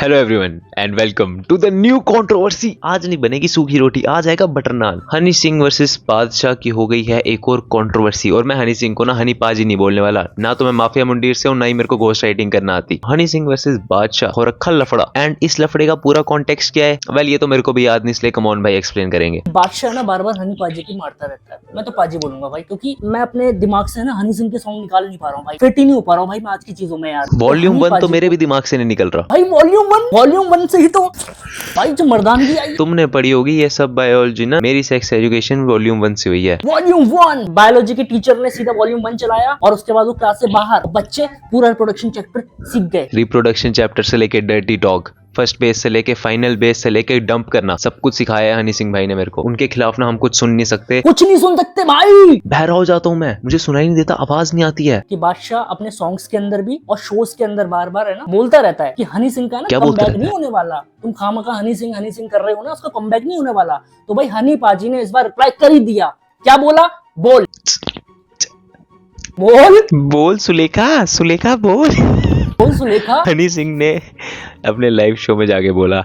Hello everyone and welcome to the new controversy. आज नहीं बनेगी सूखी रोटी, आज आएगा बटर नान। हनी सिंह वर्सेस बादशाह की हो गई है एक और कंट्रोवर्सी। और मैं हनी सिंह को ना हनी पाजी नहीं बोलने वाला, ना तो मैं माफिया मुंडीर से हूँ, ना ही मेरे को घोस्ट राइटिंग करना आती। हनी सिंह वर्सेस बादशाह हो रखा लफड़ा। एंड इस लफड़े का पूरा कॉन्टेक्स्ट क्या है, वेल ये तो मेरे को भी याद नहीं, इसलिए कमॉन भाई एक्सप्लेन करेंगे। बादशाह ना बार बार हनी पाजी की मारता रहता है। मैं तो पाजी बोलूंगा भाई, क्योंकि मैं अपने दिमाग से ना हनी सिंह के सॉन्ग निकाल नहीं पा रहा हूँ भाई, फिट ही नहीं हो पा रहा हूँ भाई मैं आज की चीजों में यार। वॉल्यूम 1 तो मेरे भी दिमाग से नहीं निकल रहा भाई। वॉल्यूम वन से ही तो भाई जो मर्दानगी आई। तुमने पढ़ी होगी ये सब बायोलॉजी ना, मेरी सेक्स एजुकेशन वॉल्यूम 1 से हुई है। वॉल्यूम 1 बायोलॉजी के टीचर ने सीधा वॉल्यूम 1 चलाया और उसके बाद वो क्लास से बाहर बच्चे पूरा रिप्रोडक्शन चैप्टर सीख गए। रिप्रोडक्शन चैप्टर से लेके डर्टी टॉक, फर्स्ट बेस से लेके फाइनल बेस से लेके डंप करना, सब कुछ सिखाया है हनी सिंह भाई ने मेरे को। उनके खिलाफ ना हम कुछ सुन नहीं सकते, कुछ नहीं सुन सकते भाई। बहरा हो जाता हूँ मैं, मुझे सुनाई नहीं देता, आवाज नहीं आती है। कि बादशाह अपने सॉन्ग्स के अंदर भी और शोज के अंदर बार बार है ना बोलता रहता है कि हनी सिंह का ना कमबैक नहीं होने वाला। तुम खामखा हनी सिंह कर रहे हो ना, उसका कमबैक नहीं होने वाला। तो भाई हनी पाजी ने इस बार रिप्लाई कर ही दिया। क्या बोला? बोल सुलेखा बोल सुलेखा। हनी सिंह ने अपने लाइव शो में जाके बोला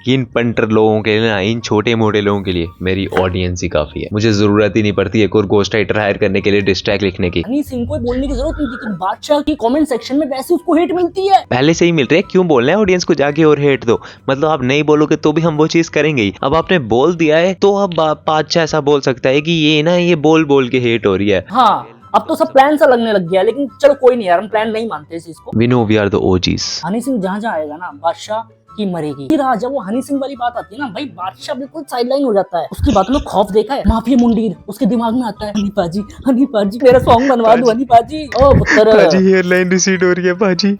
कि इन पंटर लोगों के लिए ना, इन छोटे मोटे लोगों के लिए मेरी ऑडियंस ही काफी है, मुझे जरूरत ही नहीं पड़ती एक और घोस्ट राइटर हायर करने के लिए, डिस्ट्रैक्ट लिखने की। हनी सिंह को बोलने की जरूरत नहीं थी कि बादशाह की कमेंट सेक्शन में वैसे उसको हेट मिलती है, पहले से ही मिल रही है, क्यों बोलना है ऑडियंस को जाके और हेट दो। मतलब आप नहीं बोलोगे तो भी हम वो चीज करेंगे ही। अब आपने बोल दिया है तो अब बादशाह ऐसा बोल सकता है कि ये ना ये बोल के हेट हो रही है। हाँ अब तो सब प्लान सा लगने लग गया, लेकिन चलो कोई नहीं यार, हम प्लान नहीं मानते इस चीज को। We know we are the OGs. Honey Singh जहाँ आएगा ना, बादशाह की मरेगी। फिर जब वो हनी सिंह वाली बात आती है ना भाई, बादशाह बिल्कुल साइडलाइन हो जाता है। उसकी बातों में खौफ देखा है, माफिया मुंडीर उसके दिमाग में आता है, हनी पाजी मेरा सॉन्ग बनवा दो हनी पाजी। ओ पुत्र पाजी हेयरलाइन रिसीड हो रही है पाजी।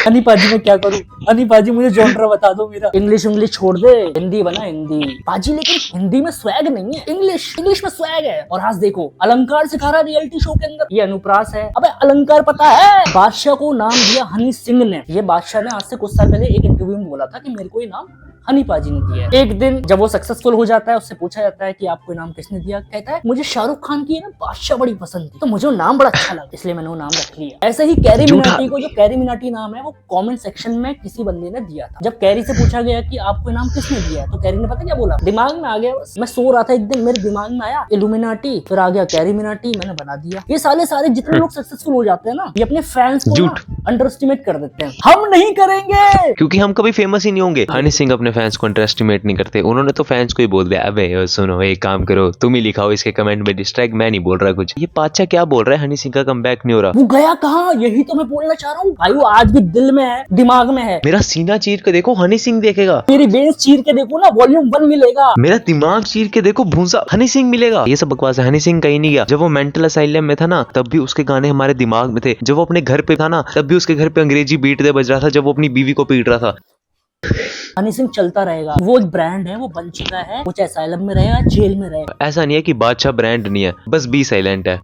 हनी पाजी मैं क्या करूं? हनी पाजी मुझे जॉनरा बता दो मेरा। इंग्लिश छोड़ दे, हिंदी बना हिंदी पाजी। लेकिन हिंदी में स्वैग नहीं है, इंग्लिश में स्वैग है। और आज देखो अलंकार सिखा रहा है रियलिटी शो के अंदर, ये अनुप्रास है। अबे अलंकार पता है? बादशाह को नाम दिया हनी सिंह ने। ये बादशाह ने आज से कुछ साल पहले एक इंटरव्यू में बोला था कि मेरे को ये नाम हनी पाजी ने दिया है। एक दिन जब वो सक्सेसफुल हो जाता है, उससे पूछा जाता है कि आपको नाम किसने दिया? कहता है मुझे शाहरुख खान की है ना बादशाह बड़ी पसंद थी, तो मुझे वो नाम बड़ा अच्छा लगा, इसलिए मैंने वो नाम रख लिया। ऐसे ही कैरी मिनाटी को, जो कैरी मिनाटी नाम है, वो कमेंट सेक्शन में किसी बंदे ने दिया था। जब कैरी से पूछा गया कि आपको नाम किसने दिया है, तो कैरी ने पता क्या बोला? दिमाग में आ गया बस। मैं सो रहा था एक दिन, मेरे दिमाग में आया इल्यूमिनाटी, फिर आ गया कैरी मिनाटी, मैंने बना दिया। ये सारे जितने लोग सक्सेसफुल हो जाते हैं ना, ये अपने फैंस को अंडर एस्टिमेट कर देते हैं। हम नहीं करेंगे क्योंकि हम कभी फेमस ही नहीं होंगे। हनी सिंह अपने फैंस को अंडर एस्टिमेट नहीं करते, उन्होंने तो फैंस को ही बोल दिया, अबे सुनो एक काम करो, तुम ही लिखाओ इसके कमेंट में डिस्ट्रैक्ट, मैं नहीं बोल रहा कुछ। ये बादशाह क्या बोल रहा है, हनी सिंह का कमबैक नहीं हो रहा। वो गया कहाँ, यही तो मैं बोलना चाह रहा हूँ भाई। वो आज भी दिल में है, दिमाग में है। मेरा सीना चीर के देखो, हनी सिंह देखेगा। मेरी बेस चीर के देखो ना, वॉल्यूम 1 मिलेगा। मेरा दिमाग चीर के देखो, भूसा हनी सिंह मिलेगा। ये सब बकवास है, हनी सिंह कहीं नहीं गया। जब वो मेंटल असाइलम में था ना, तब भी उसके गाने हमारे दिमाग में थे। जब वो अपने घर पे था ना, तब भी उसके घर पे अंग्रेजी बीट दे बज रहा था, जब वो अपनी बीवी को पीट रहा था। हनी सिंह चलता रहेगा, वो एक ब्रांड है, वो बन चुका है। वो चाहे साइलम में रहेगा, जेल में रहेगा। ऐसा नहीं है कि बादशाह ब्रांड नहीं है, बस बी साइलेंट है।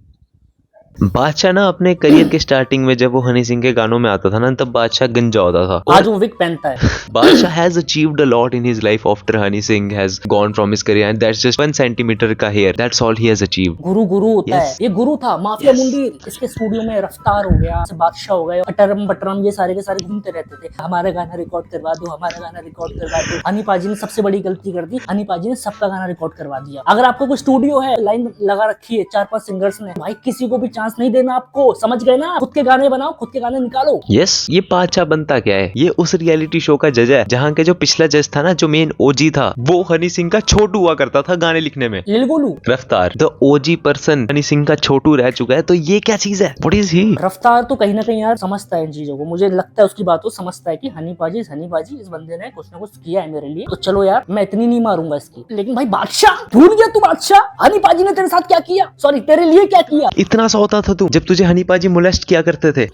बादशाह ना अपने करियर के स्टार्टिंग में जब वो हनी सिंह के गानों में आता था ना, तब बादशाह गंजा होता था। आज वो विग पहनता है। Badshah has achieved a lot in his life after Honey Singh has gone from his career and that's just 1 centimetre का hair, that's all he has achieved. गुरु होता है, ये गुरु था। माफिया मुंडीर इसके स्टूडियो में रफ्तार हो गया, बादशाह हो गए, अटरम बटरम, ये सारे के सारे घूमते रहते थे, हमारा गाना रिकॉर्ड करवा दो, हमारा गाना रिकॉर्ड करवा दो। हनी पाजी ने सबसे बड़ी गलती कर दी, हनी पाजी ने सबका गाना रिकॉर्ड करवा दिया। अगर आपको कोई स्टूडियो है, लाइन लगा रखी है 4-5 सिंगर्स ने, भाई किसी को भी चांस नहीं देना आपको, समझ गए ना? खुद के गाने बनाओ, खुद के गाने निकालो। यस ये बादशाह बनता क्या है, ये उस रियलिटी शो का जज है जहाँ के जो पिछला जज था ना, जो मेन ओजी था, वो हनी सिंह का छोटू हुआ करता था गाने लिखने में। लिलगुलू रफ्तार the OG person Honey Singh का छोटू रह चुका है, तो ये क्या चीज है? What is he? रफ्तार तो कहीं ना कहीं यार समझता है इन चीजों को, मुझे लगता है उसकी बात को समझता है कि हनी पाजी इस बंदे ने कुछ ना कुछ किया है मेरे लिए, तो चलो यार मैं इतनी नहीं मारूंगा इसकी। लेकिन भाई बादशाह भूल गया तू? बादशाह हनी पाजी ने तेरे साथ क्या किया, सॉरी तेरे लिए क्या किया? इतना सा होता था तू जब तुझे हनी पाजी मोलेस्ट किया करते थे।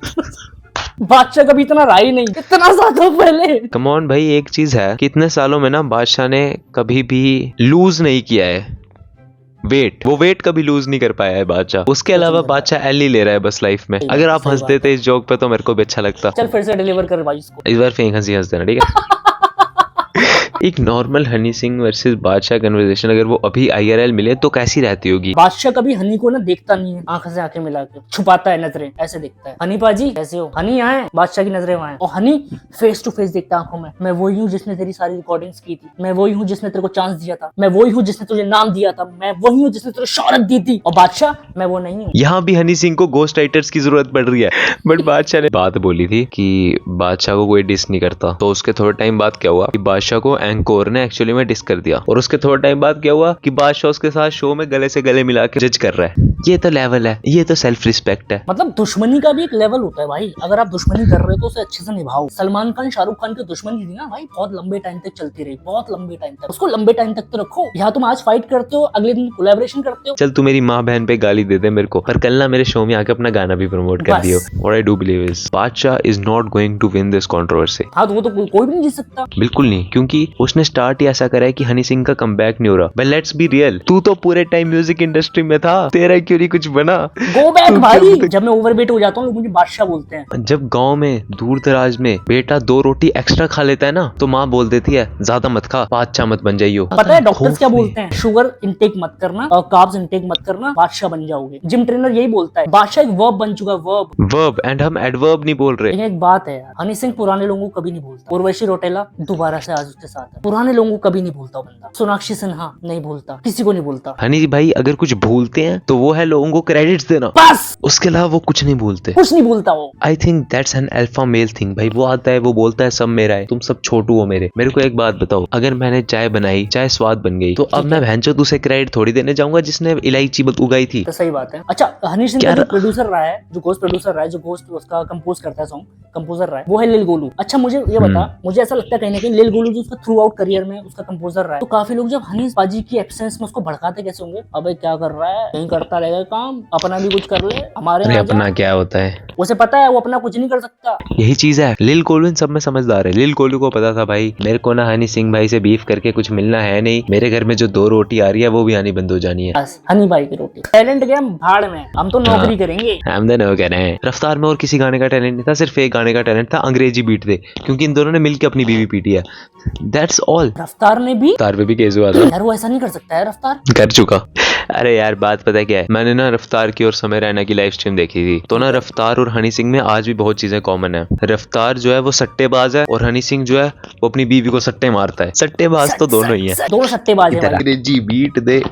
बादशाह कभी इतना रहा ही नहीं, इतना ज्यादा पहले। कम ऑन भाई, एक चीज है कि इतने सालों में ना बादशाह ने कभी भी लूज नहीं किया है वेट, वो वेट कभी लूज नहीं कर पाया है बादशाह। उसके अलावा बादशाह एल ही ले रहा है बस लाइफ में। अगर आप हंस देते इस जोक पे तो मेरे को भी अच्छा लगता। चल फिर से डिलीवर कर भाई इसको, इस बार फेंक हंसी हंस देना, ठीक है? एक नॉर्मल हनी सिंह वर्सेस बादशाह कन्वर्सेशन अगर वो अभी IRL मिले तो कैसी रहती होगी? बादशाह कभी हनी को ना देखता नहीं है, आंख से आंखें मिला के छुपाता है नजरें, ऐसे देखता है, हनी पाजी कैसे हो, हनी यहाँ है, बादशाह की नजरें वहाँ हैं। और हनी फेस टू फेस देखता है आंखों में, मैं वही हूँ जिसने तेरी सारी रिकॉर्डिंग्स की थी, मैं वही हूँ जिसने तेरे को चांस दिया था, मैं वही हूँ जिसने तुझे नाम दिया था, मैं वही हूँ जिसने तुझे शोहरत दी थी। और बादशाह मैं वो नहीं हूँ। यहाँ भी हनी सिंह को गोस्ट राइटर्स की जरूरत पड़ रही है। बट बादशाह ने बात बोली थी कि बादशाह को कोई डिस नहीं करता, तो उसके थोड़े टाइम बाद क्या हुआ कि बादशाह को एंकोर ने एक्चुअली में डिस कर दिया, और उसके थोड़े टाइम बाद क्या हुआ कि बादशाह उसके साथ शो में गले से गले मिला के जज कर रहा है। ये तो लेवल है, ये तो सेल्फ रिस्पेक्ट है। मतलब दुश्मनी का भी एक लेवल होता है भाई, अगर आप दुश्मनी कर रहे हो तो उसे अच्छे से निभाओ। सलमान खान शाहरुख खान की दुश्मनी थी ना भाई, बहुत लंबे टाइम तक चलती रही, बहुत लंबे टाइम तक, उसको लंबे टाइम तक तो रखो। यहाँ तुम आज फाइट करते हो, अगले दिन कोलैबोरेशन करते हो। चल तू मेरी माँ बहन पे गाली दे दे मेरे को, पर कल ना मेरे शो में आके अपना गाना भी प्रमोट कर बस। दियो। What I do believe is बादशाह is not going to win this controversy। हाँ तो वो तो कोई भी नहीं जीत सकता। बिल्कुल नहीं, क्योंकि उसने स्टार्ट ही ऐसा करा है कि हनी सिंह का कमबैक नहीं हो रहा। बट लेट्स बी रियल, तू तो पूरे टाइम म्यूजिक इंडस्ट्री में था, तेरा क्यों नहीं कुछ बना? गो बैक भाई। जब मैं ओवरवेट हो जाता हूँ लोग मुझे बादशाह बोलते हैं। जब गांव में दूर दराज में बेटा 2 रोटी एक्स्ट्रा खा लेता है ना, तो माँ बोल देती है ज्यादा मत खा, बादशाह मत बन जाइयो। पता है डॉक्टर्स क्या बोलते हैं? शुगर इंटेक मत करना और कार्ब्स इंटेक मत करना, बादशाह बन जाओगे। जिम ट्रेनर यही बोलता है, बादशाह एक वर्ब बन चुका है, वर्ब, एंड हम एडवर्ब नहीं बोल रहे। लेकिन एक बात है यार, हनी सिंह पुराने लोगों को कभी नहीं भूलता। उर्वशी रौटेला दोबारा से आज उसके साथ है, पुराने लोगों को कभी नहीं भूलता वो बंदा। सोनाक्षी सिन्हा नहीं भूलता, किसी को नहीं भूलता। हनी भाई अगर कुछ भूलते हैं तो वो है लोगों को क्रेडिट्स देना, बस, उसके अलावा वो कुछ नहीं भूलते। कुछ नहीं भूलता वो। I think that's an alpha male thing भाई। वो आता है, वो बोलता है सब मेरा है, तुम सब छोटू हो मेरे। मेरे को एक बात बताओ, अगर मैंने चाय बनाई, चाय स्वाद बन गई, तो अब मैं भैंचोद उसे क्रेडिट थोड़ी देने जाऊंगा जिसने इलायची उगाई थी। तो सही बात है। अच्छा, हनी सिंह का जो प्रोड्यूसर रहा है, जो घोस्ट प्रोड्यूसर रहा है, जो घोस्ट उसका कंपोज करता है, सॉन्ग कंपोजर रहा है, वो है लिल गोलू। अच्छा मुझे ये बता, मुझे ऐसा लगता है कहीं ना कहीं लिल गोलू जो उसका थ्रू आउट करियर में उसका कंपोजर रहा है, तो काफी लोग जब हनी पाजी की एब्सेंस में उसको भड़काते कैसे होंगे, अबे क्या कर रहा है, कहीं करता रहेगा काम, अपना भी कुछ कर ले, हमारे यहाँ अपना क्या होता है, उसे पता है वो अपना कुछ नहीं कर सकता। यही चीज है। लिल गोलू इन सब में समझदार है। लिल गोलू को पता था भाई मेरे को ना हनी सिंह भाई से बीफ करके कुछ मिलना है नहीं, मेरे घर में जो 2 रोटी आ रही है वो भी आनी बंद हो जानी है। बस हनी भाई की रोटी। टैलेंट गया भाड़ में, हम तो नौकरी करेंगे। हम तो कह रहे हैं। रफ्तार में और किसी गाने का टैलेंट नहीं था, सिर्फ एक गाने का टैलेंट था, अंग्रेजी बीट थे, क्योंकि इन दोनों ने मिलकर अपनी बीवी पीटी है। That's all. रफ्तार ने भी, रफ्तार पे भी केस हुआ था यार, वो ऐसा नहीं कर सकता है रफ्तार। कर चुका। अरे यार बात पता है क्या है, मैंने ना रफ्तार की और समय रैना की लाइव स्ट्रीम देखी थी, तो ना रफ्तार और हनी सिंह में आज भी बहुत चीजें कॉमन है। रफ्तार जो है वो सट्टेबाज है, और हनी सिंह जो है वो अपनी बीवी को सट्टे मारता है। सट्टेबाज तो दोनों ही है, दोनों सट्टेबाज हैं। अंग्रेजी बीट दे,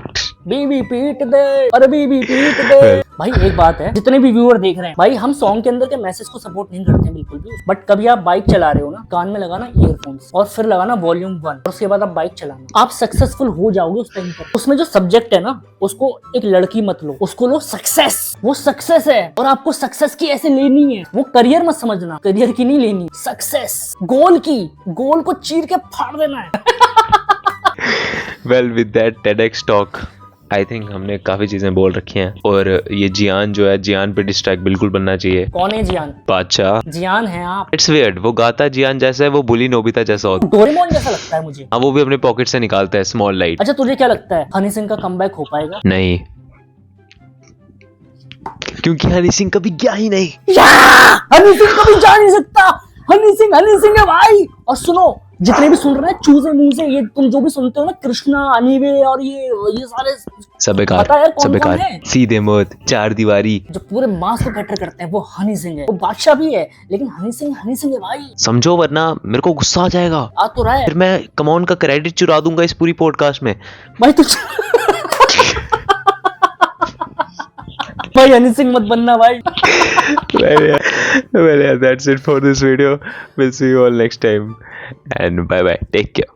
बीबी पीट दे, अरे बीबी पीट दे। भाई एक बात है, जितने भी व्यूअर देख रहे हैं भाई, हम सॉन्ग के अंदर के मैसेज को सपोर्ट नहीं करते हैं बिल्कुल भी, बट कभी आप बाइक चला रहे हो ना, कान में लगाना ईयरफोन्स और फिर लगाना वॉल्यूम 1, और उसके बाद आप बाइक चलाना, आप सक्सेसफुल हो जाओगे उस टाइम पर। उसमें जो सब्जेक्ट है ना, उसको एक लड़की मत लो, उसको लो सक्सेस। वो सक्सेस है, और आपको सक्सेस की ऐसे लेनी है, वो करियर मत समझना, करियर की नहीं लेनी, सक्सेस गोल की, गोल को चीर के फाड़ देना है। Well with that TEDx talk I think हमने काफी चीजें बोल रखी हैं, और ये जियान जो है, जियान पे डिस्ट्रैक्ट बिल्कुल बनना चाहिए। कौन है जियान? बादशाह। जियान है आप। इट्स वियर्ड, वो गाता जियान जैसा है, वो बुली नोबिता जैसा होता है। डोरेमोन जैसा लगता है मुझे। हाँ, वो भी अपने पॉकेट से निकालता है स्मॉल लाइट। अच्छा तुझे क्या लगता है हनी सिंह का कमबैक हो पाएगा? नहीं, क्योंकि हनी सिंह कभी गया ही नहीं। हनी सिंह कभी जा नहीं सकता। हनी सिंह है भाई। और सुनो, जितने भी सुन रहे हैं चूजे मुंह से, ये तुम जो भी सुनते हो ना, कृष्णा, अनिवे और ये सारे सब बेकार, सीधे मौत, 4 दीवारी, जो पूरे मास को कैटर करते हैं, वो हनी सिंह है। वो बादशाह भी है, लेकिन हनी सिंह है भाई। समझो, वरना मेरे को गुस्सा आ जाएगा। आ तो रहा है, फिर मैं कमॉन का क्रेडिट चुरा दूंगा इस पूरी पॉडकास्ट में भाई। तू भाई हनी सिंह मत बनना भाई। well yeah, that's it for this video. We'll see you all next time, and bye bye, take care.